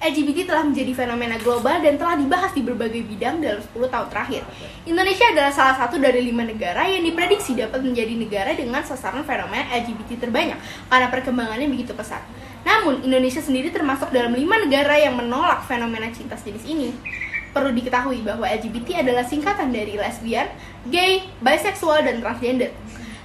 LGBT telah menjadi fenomena global dan telah dibahas di berbagai bidang dalam 10 tahun terakhir. Indonesia adalah salah satu dari 5 negara yang diprediksi dapat menjadi negara dengan sasaran fenomena LGBT terbanyak karena perkembangannya begitu pesat. Namun, Indonesia sendiri termasuk dalam 5 negara yang menolak fenomena cinta sejenis ini. Perlu diketahui bahwa LGBT adalah singkatan dari lesbian, gay, bisexual, dan transgender.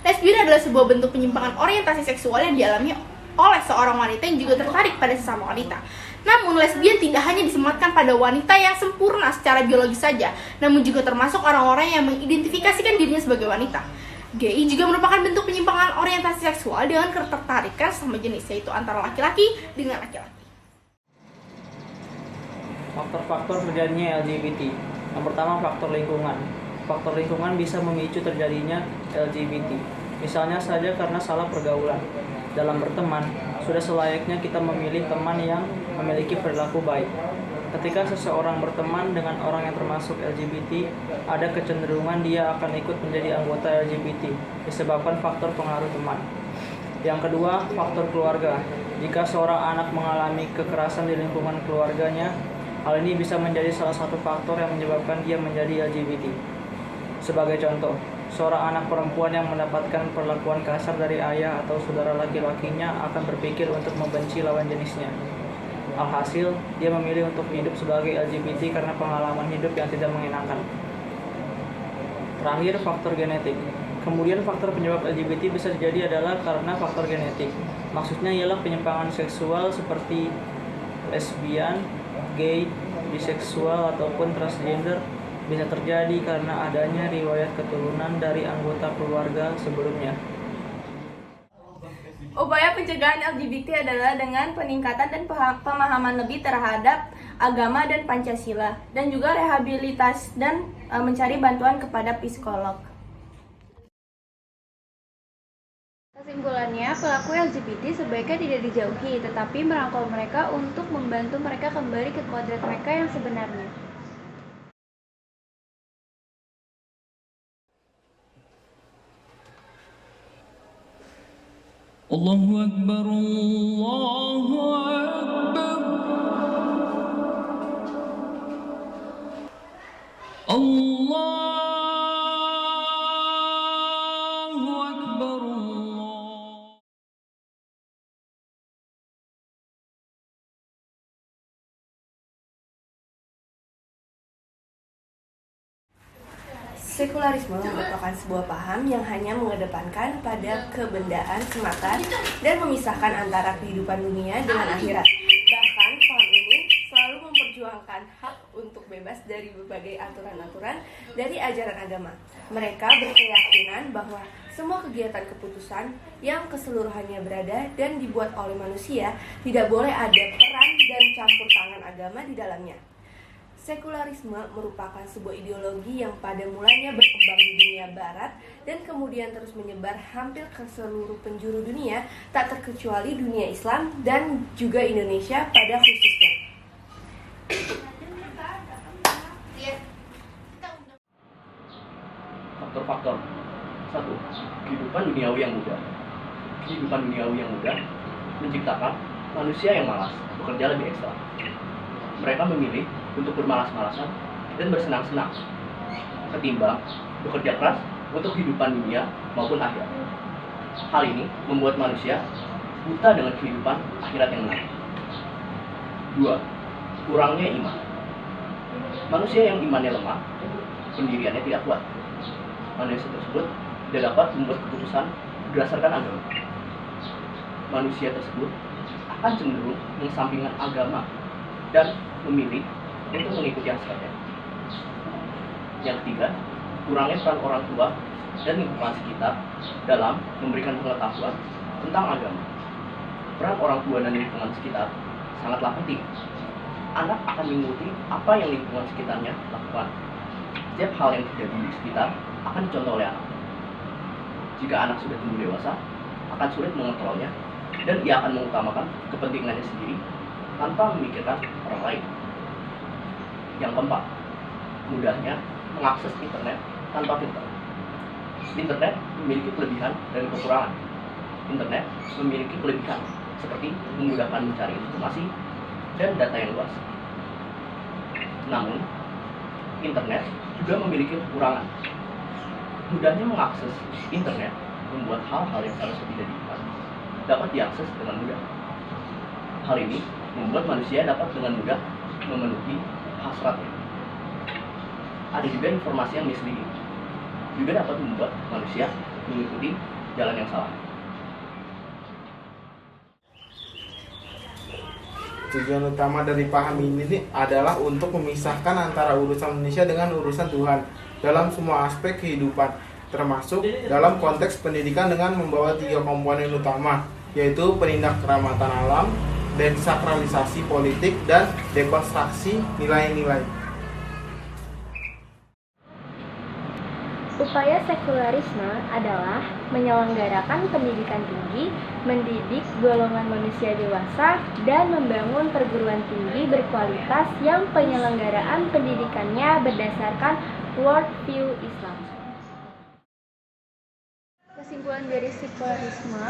Lesbian adalah sebuah bentuk penyimpangan orientasi seksual yang dialami oleh seorang wanita yang juga tertarik pada sesama wanita. Namun, lesbian tidak hanya disematkan pada wanita yang sempurna secara biologis saja, namun juga termasuk orang-orang yang mengidentifikasikan dirinya sebagai wanita. Gay juga merupakan bentuk penyimpangan orientasi seksual dengan ketertarikan sama jenis, yaitu antara laki-laki dengan laki-laki. Faktor-faktor terjadinya LGBT. Yang pertama, faktor lingkungan. Faktor lingkungan bisa memicu terjadinya LGBT. Misalnya saja karena salah pergaulan. Dalam berteman, sudah selayaknya kita memilih teman yang memiliki perilaku baik. Ketika seseorang berteman dengan orang yang termasuk LGBT, ada kecenderungan dia akan ikut menjadi anggota LGBT disebabkan faktor pengaruh teman. Yang kedua, faktor keluarga. Jika seorang anak mengalami kekerasan di lingkungan keluarganya, hal ini bisa menjadi salah satu faktor yang menyebabkan dia menjadi LGBT. Sebagai contoh, seorang anak perempuan yang mendapatkan perlakuan kasar dari ayah atau saudara laki-lakinya akan berpikir untuk membenci lawan jenisnya. Alhasil, dia memilih untuk hidup sebagai LGBT karena pengalaman hidup yang tidak mengenakan. Terakhir, faktor genetik. Kemudian faktor penyebab LGBT bisa terjadi adalah karena faktor genetik. Maksudnya ialah penyimpangan seksual seperti lesbian, gay, biseksual, ataupun transgender bisa terjadi karena adanya riwayat keturunan dari anggota keluarga sebelumnya. Upaya pencegahan LGBT adalah dengan peningkatan dan pemahaman lebih terhadap agama dan Pancasila, dan juga rehabilitas dan mencari bantuan kepada psikolog. Kesimpulannya, pelaku LGBT sebaiknya tidak dijauhi, tetapi merangkul mereka untuk membantu mereka kembali ke kodrat mereka yang sebenarnya. Allahu Akbar, Allahu Akbar, Allahu Akbar, Allah. Sekularisme merupakan sebuah paham yang hanya mengedepankan pada kebendaan semata dan memisahkan antara kehidupan dunia dengan akhirat. Bahkan paham ini selalu memperjuangkan hak untuk bebas dari berbagai aturan-aturan dari ajaran agama. Mereka berkeyakinan bahwa semua kegiatan keputusan yang keseluruhannya berada dan dibuat oleh manusia tidak boleh ada peran dan campur tangan agama di dalamnya. Sekularisme merupakan sebuah ideologi yang pada mulanya berkembang di dunia barat dan kemudian terus menyebar hampir ke seluruh penjuru dunia, tak terkecuali dunia Islam dan juga Indonesia pada khususnya. Faktor-faktor. 1. Kehidupan duniawi yang mudah. Kehidupan duniawi yang mudah menciptakan manusia yang malas, bekerja lebih ekstra. Mereka memilih untuk bermalas-malasan dan bersenang-senang ketimbang bekerja keras untuk kehidupan dunia maupun akhirat. Hal ini membuat manusia buta dengan kehidupan akhirat yang benar. 2. Kurangnya iman. Manusia yang imannya lemah, pendiriannya tidak kuat. Manusia tersebut tidak dapat membuat keputusan berdasarkan agama. Manusia tersebut akan cenderung mengesampingkan agama dan memilih untuk mengikuti hasratnya. Yang ketiga, kurangnya peran orang tua dan lingkungan sekitar dalam memberikan pengetahuan tentang agama. Peran orang tua dan lingkungan sekitar sangatlah penting. Anak akan mengikuti apa yang lingkungan sekitarnya lakukan. Setiap hal yang terjadi di sekitar akan dicontoh oleh anak. Jika anak sudah tumbuh dewasa, akan sulit mengontrolnya dan ia akan mengutamakan kepentingannya sendiri tanpa memikirkan orang lain. Yang keempat, mudahnya mengakses internet tanpa filter. Internet memiliki kelebihan dan kekurangan. Internet memiliki kelebihan seperti memudahkan mencari informasi, dan data yang luas. Namun, internet juga memiliki kekurangan. Mudahnya mengakses internet membuat hal-hal yang seharusnya tidak diingat dapat diakses dengan mudah. Hal ini membuat manusia dapat dengan mudah memenuhi hasratnya. Ada juga informasi yang misleading, juga dapat membuat manusia mengikuti jalan yang salah. Tujuan utama dari paham ini adalah untuk memisahkan antara urusan manusia dengan urusan Tuhan dalam semua aspek kehidupan, termasuk dalam konteks pendidikan dengan membawa 3 komponen utama, yaitu penindakkeramatan alam, desakralisasi politik, dan dekonstruksi nilai-nilai. Upaya sekularisme adalah menyelenggarakan pendidikan tinggi, mendidik golongan manusia dewasa, dan membangun perguruan tinggi berkualitas yang penyelenggaraan pendidikannya berdasarkan worldview Islam. Kesimpulan dari sekularisme,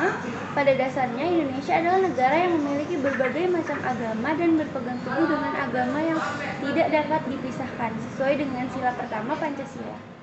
pada dasarnya Indonesia adalah negara yang memiliki berbagai macam agama dan berpegang teguh dengan agama yang tidak dapat dipisahkan sesuai dengan sila pertama Pancasila.